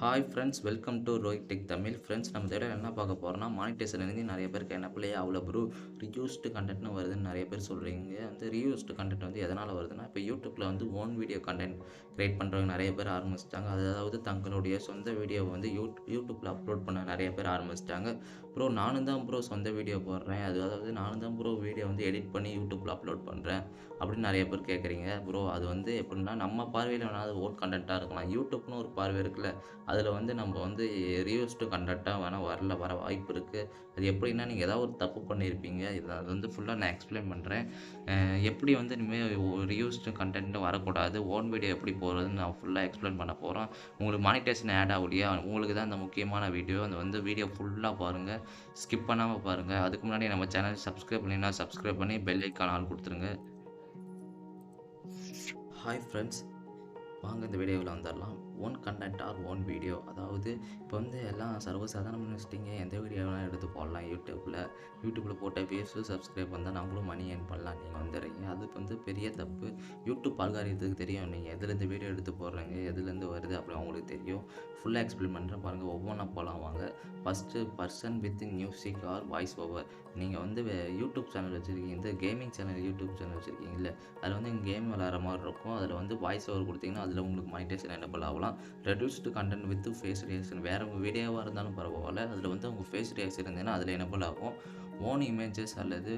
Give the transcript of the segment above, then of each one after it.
Hi friends, welcome to Rohit tech Tamil. Friends, நம்ம இதில் என்ன பார்க்க போகிறோம்னா, மானிட்டைசேஷன்லேருந்து நிறைய பேருக்கு என்ன பிள்ளையா அவ்வளோ ப்ரோ ரீயூஸ்டு கண்டென்ட்னு வருதுன்னு நிறைய பேர் சொல்கிறீங்க. வந்து ரீயூஸ்டு கண்டென்ட் வந்து எதனால் வருதுன்னா, இப்போ யூடியூப்பில் வந்து ஓன் வீடியோ கண்டென்ட் க்ரியேட் பண்ணுறவங்க நிறைய பேர் ஆரம்பிச்சிட்டாங்க. அதாவது தங்களுடைய சொந்த வீடியோவை வந்து யூடியூப்பில் அப்லோட் பண்ண நிறைய பேர் ஆரம்பிச்சிட்டாங்க. ப்ரோ நானும் தான் ப்ரோ சொந்த வீடியோ போடுறேன், அதாவது நானும் தான் ப்ரோ வீடியோ வந்து எடிட் பண்ணி யூடியூப்பில் அப்லோட் பண்ணுறேன் அப்படின்னு நிறைய பேர் கேட்குறீங்க. ப்ரோ அது வந்து எப்படின்னா, நம்ம பார்வையில் வேணால் ஓன் கண்டென்ட்டாக இருக்கலாம். யூடியூப்னு ஒரு பார்வை இருக்குல்ல, அதில் வந்து நம்ம வந்து ரீயூஸ்டு கன்டென்ட்டாக வேணால் வர வாய்ப்பு இருக்குது. அது எப்படின்னா, நீங்கள் ஏதாவது ஒரு தப்பு பண்ணியிருப்பீங்க. அது வந்து ஃபுல்லாக நான் எக்ஸ்பிளைன் பண்ணுறேன். எப்படி வந்து இனிமேல் ரீயூஸ்டு கன்டென்ட் வரக்கூடாது, ஓன் வீடியோ எப்படி போடுறதுன்னு நான் ஃபுல்லாக எக்ஸ்பிளைன் பண்ண போகிறோம். உங்களுக்கு மானிட்டேஷன் ஆட் ஆகலையா, உங்களுக்கு தான் அந்த முக்கியமான வீடியோ. அந்த வந்து வீடியோ ஃபுல்லாக பாருங்கள், ஸ்கிப் பண்ணாமல் பாருங்கள். அதுக்கு முன்னாடி நம்ம சேனல் சப்ஸ்கிரைப் பண்ணினா சப்ஸ்கிரைப் பண்ணி பெல் ஐக்கான் ஆல் கொடுத்துருங்க. ஹாய் ஃப்ரெண்ட்ஸ், வாங்க இந்த வீடியோவில் வந்துடலாம். Own content our own video, அதாவது இப்போ வந்து எல்லாம் சர்வசாதாரணமாக நினச்சிட்டிங்க, எந்த வீடியோலாம் எடுத்து போடலாம். யூடியூப்பில் போட்ட வியூஸு சப்ஸ்கிரைப் வந்தால் நம்மளும் மணி ஏர்ன் பண்ணலாம் நீங்கள் வந்துடுறீங்க. அது வந்து பெரிய தப்பு. யூடியூப் அல்காரிதத்துக்கு தெரியும் நீங்கள் எதுலேருந்து வீடியோ எடுத்து போடுறீங்க, எதுலேருந்து வருது அப்படி அவங்களுக்கு தெரியும். ஃபுல்லாக எக்ஸ்பிளைன் பண்ணுறேன் பாருங்கள். ஒவ்வொன்றா போகலாம் வாங்க. First person with music R voice over. நீங்கள் வந்து யூடியூப் சேனல் வச்சுருக்கீங்க, இந்த கேமிங் சேனல் யூடியூப் சேனல் வச்சுருக்கீங்கல்ல, அதில் வந்து கேம் விளாட்ற மாதிரி இருக்கும். அதில் வந்து வாய்ஸ் ஓவர் கொடுத்தீங்கன்னா அதில் உங்களுக்கு மானிட்டேஷன் எனேபிள் ஆகலாம். Reduced content with face reaction, வேறு உங்கள் வீடியோவாக இருந்தாலும் பரவாயில்ல, அதில் வந்து உங்கள் ஃபேஸ் ரியாக்ஷன் இருந்ததுன்னா அதில் எனேபிள் ஆகும். ஓன் இமேஜஸ் அல்லது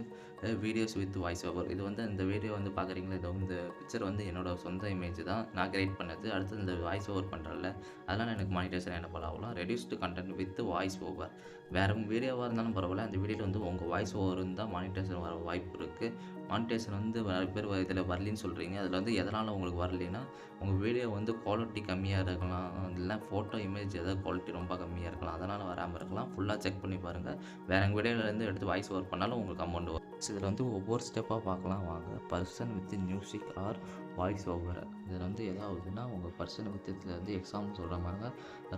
வீடியோஸ் வித் வாய்ஸ் ஓவர். இது வந்து இந்த வீடியோ வந்து பார்க்குறீங்களா, இந்த பிக்சர் வந்து என்னோடய சொந்த இமேஜ் தான், நான் கிரியேட் பண்ணது. அடுத்து இந்த வாய்ஸ் ஓவர் பண்ணுறல, அதனால் எனக்கு மானிட்டேஷன் எனேபிள் ஆகலாம். Reduced content with voice over, வேறு உங்கள் வீடியோவாக இருந்தாலும் பரவாயில்ல, அந்த வீடியோவில் வந்து உங்கள் வாய்ஸ் ஓவர் இருந்தால் மானிட்டேஷன் வர வாய்ப்பு இருக்குது. மானிட்டேஷன் வந்து நிறைய பேர் இதில் வரலின்னு சொல்கிறீங்க. அதில் வந்து எதனால் உங்களுக்கு வரலைன்னா, உங்கள் வீடியோ வந்து குவாலிட்டி கம்மியாக இருக்கலாம், இல்லைனா ஃபோட்டோ இமேஜ் ஏதாவது குவாலிட்டி ரொம்ப கம்மியாக இருக்கலாம், அதனால் வராமல் இருக்கலாம். ஃபுல்லாக செக் பண்ணி பாருங்கள். வேறு எங்கள் வீடியோவிலேருந்து எடுத்து வாய்ஸ் ஓவர் பண்ணாலும் உங்களுக்கு அமௌண்ட் வரும். இதில் வந்து ஒவ்வொரு ஸ்டெப்பாக பார்க்கலாம் வாங்க. Person with music R voice over. இதில் வந்து எதாவதுன்னா, உங்கள் பர்சன் வித் இதில் வந்து எக்ஸாம்பிள் சொல்கிற மாதிரிங்க,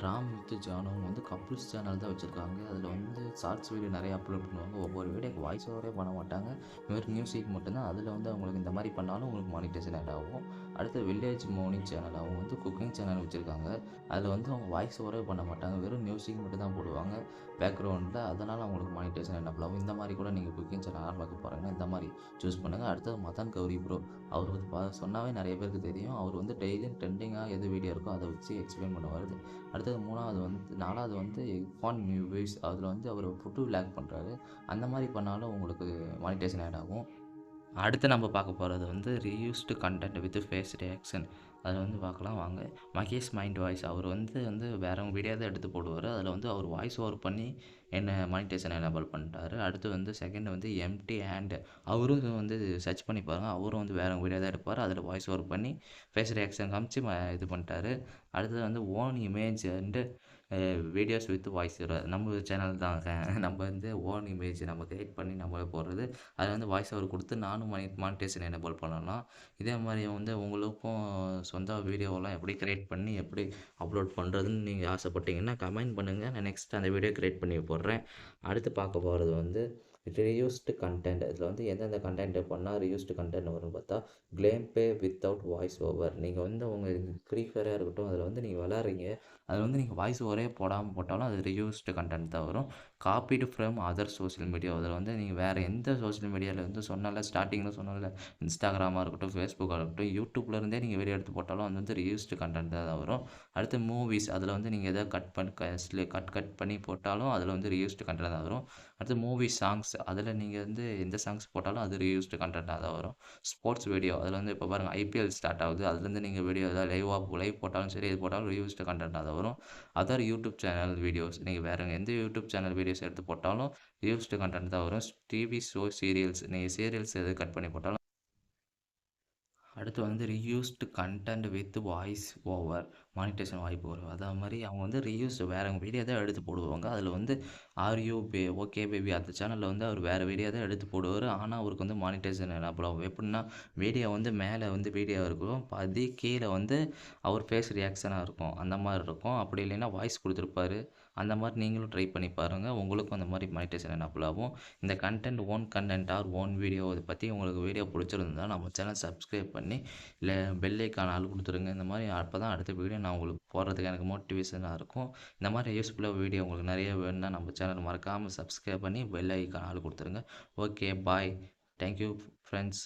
ராம் வித் ஜானுவும் வந்து கப்புள்ஸ் சேனல் தான் வச்சுருக்காங்க. அதில் வந்து ஷார்ட்ஸ் வீடியோ நிறைய அப்லோட் பண்ணுவாங்க. ஒவ்வொரு வீடியோக்கு வாய்ஸ் ஓவரே பண்ண மாட்டாங்க, வெறும் மியூசிக் மட்டும்தான். அதில் வந்து அவங்களுக்கு இந்த மாதிரி பண்ணாலும் உங்களுக்கு மானிட்டேஷன் ஆட் ஆகும். அடுத்து வில்லேஜ் மோர்னிங் சேனல், அவங்க வந்து குக்கிங் சேனல் வச்சுருக்காங்க. அதில் வந்து அவங்க வாய்ஸ் ஓவரே பண்ண மாட்டாங்க, வெறும் மியூசிக் மட்டும் தான் போடுவாங்க பேக்ரவுண்டில். அதனால் அவங்களுக்கு மானிட்டேஷன் எனேபிள் ஆகும். இந்த மாதிரி கூட நீங்கள் குக்கிங் சேனல் ஆரம்பிக்க போகிறீங்கன்னா இந்த மாதிரி சூஸ் பண்ணுங்கள். அடுத்தது மதன் கௌரி ப்ரோ, அவர் வந்து சொன்னாவே நிறைய பேருக்கு தெரியும். அவர் வந்து டெய்லியும் ட்ரெண்டிங்காக எது வீடியோ இருக்கோ அதை வச்சு எக்ஸ்பிளைன் பண்ணுவார். அடுத்தது நாலாவது வந்து ஃபான் மூவிஸ், அதில் வந்து அவர் ஃபுட்டு விளாக் பண்ணுறாரு. அந்த மாதிரி பண்ணாலும் உங்களுக்கு மானிட்டேஷன் ஆட் ஆகும். அடுத்து நம்ம பார்க்க போகிறது வந்து reused content with face reaction. அதில் வந்து பார்க்கலாம் வாங்க. மகேஷ் மைண்ட் வாய்ஸ், அவர் வந்து வேறு வீடியோ தான் எடுத்து போடுவார். அதில் வந்து அவர் வாய்ஸ் ஓவர் பண்ணி என்ன மானிட்டேஷன் எனேபிள் பண்ணிட்டாரு. அடுத்து வந்து செகண்ட் வந்து எம்டி ஹேண்ட், அவரும் வந்து சர்ச் பண்ணி பாருங்கள். அவரும் வந்து வேறு வீடியோ தான் எடுப்பார், அதில் வாய்ஸ் ஓவர் பண்ணி ஃபேஸ் ரியாக்ஷன் காமிச்சு இது பண்ணிட்டாரு. அடுத்தது வந்து own image and videos with voice over. நம்ம சேனல் தான், நம்ம வந்து ஓன் இமேஜ் நம்ம கிரியேட் பண்ணி நம்ம போடுறது. அதில் வந்து வாய்ஸ் ஓவர் கொடுத்து நானும் மானிட்டேஷன் எனேபிள் பண்ணலாம். இதே மாதிரி வந்து உங்களுக்கும் சொந்த வீடியோவெல்லாம் எப்படி கிரியேட் பண்ணி எப்படி அப்லோட் பண்ணுறதுன்னு நீங்கள் ஆசைப்பட்டீங்கன்னா கமெண்ட் பண்ணுங்கள், நான் நெக்ஸ்ட் அந்த வீடியோ கிரியேட் பண்ணி போடுறேன். அடுத்து பார்க்க போகிறது வந்து ரீயூஸ்டு கண்டென்ட். இதில் வந்து எந்தெந்த கண்டென்ட் பண்ணால் ரீயூஸ்டு கண்டென்ட் வரும்னு பார்த்தா, game play without voice over. நீங்கள் வந்து உங்கள் ஃப்ரீ ஃபயராக இருக்கட்டும், அதில் வந்து நீங்கள் விளாட்றீங்க, அதில் வந்து நீங்கள் வாய்ஸ் ஓவரே போட்டாலும் அது ரீயூஸ்டு கண்டென்ட் தான் வரும். காப்பீடு ஃப்ரம் அதர் சோஷியல் மீடியா, அதில் வந்து நீங்கள் வேறு எந்த சோஷியல் மீடியாவில் வந்து ஸ்டார்டிங்கில் சொன்னால இன்ஸ்டாகிராமாக இருக்கட்டும், ஃபேஸ்புக்காக இருக்கட்டும், யூடியூப்லேருந்தே நீங்கள் வீடியோ எடுத்து போட்டாலும் அது வந்து ரீயூஸ்டு கண்டென்ட் தான் வரும். அடுத்து மூவிஸ், அதில் வந்து நீங்கள் எதாவது கட் பண்ணி போட்டாலும் அதில் வந்து ரீயூஸ்டு கண்டென்ட் தான் வரும். அடுத்து மூவி சாங்ஸ், அதில் நீங்கள் வந்து எந்த சாங்ஸ் போட்டாலும் அது ரீயூஸ்டு கண்டென்ட்டாக தான் வரும். ஸ்போர்ட்ஸ் வீடியோ, அதில் வந்து இப்போ பாருங்கள் ஐபிஎல் ஸ்டார்ட் ஆகுது, அதுலேருந்து நீங்கள் வீடியோ ஏதாவது லைவ் போட்டாலும் சரி, இது போட்டாலும் ரீயூஸ்டு கண்டென்ட்டாக தான் வரும். அதர் யூடியூப் சேனல் வீடியோஸ், நீங்கள் வேறு எந்த யூடியூப் சேனல் வீடியோஸ் எடுத்து போட்டாலும் ரீயூஸ்டு கண்டென்ட் தான் வரும். டிவி ஷோ சீரியல்ஸ், நீங்கள் சீரியல்ஸ் எது கட் பண்ணி போட்டாலும். அடுத்து வந்து reused content with voice over, monetisation வாய்ப்பு வரும். அதே மாதிரி அவங்க வந்து வேறு வீடியோ தான் எடுத்து போடுவாங்க. அதில் வந்து ஓகே பேபி அந்த சேனலில் வந்து அவர் வேறு வீடியோ தான் எடுத்து போடுவார். ஆனால் அவருக்கு வந்து மானிட்டேஷன் எனேபிள் ஆகும். எப்படின்னா, வீடியோ வந்து மேலே வந்து வீடியோ இருக்கும், பாதி கீழே வந்து அவர் ஃபேஸ் ரியாக்ஷனாக இருக்கும், அந்த மாதிரி இருக்கும். அப்படி இல்லைன்னா வாய்ஸ் கொடுத்துருப்பாரு. அந்த மாதிரி நீங்களும் ட்ரை பண்ணி பாருங்கள், உங்களுக்கும் அந்த மாதிரி மானிட்டேஷன் எனேபிள் ஆகும். இந்த content own content our own video இதை பற்றி உங்களுக்கு வீடியோ பிடிச்சிருந்தா நம்ம சேனல் சப்ஸ்கிரைப் பண்ணி இல்லை பெல் ஐக்கான் ஆல் கொடுத்துருங்க. இந்த மாதிரி அப்போ தான் அடுத்த வீடியோ நான் உங்களுக்கு போடுறதுக்கு எனக்கு மோட்டிவேஷனாக இருக்கும். இந்த மாதிரி யூஸ்ஃபுல்லாக வீடியோ உங்களுக்கு நிறைய வேணும்னா நம்ம சேனல் மறக்காமல் சப்ஸ்கிரைப் பண்ணி பெல் ஐக்கான் ஆள் கொடுத்துருங்க. Okay bye. Thank you friends.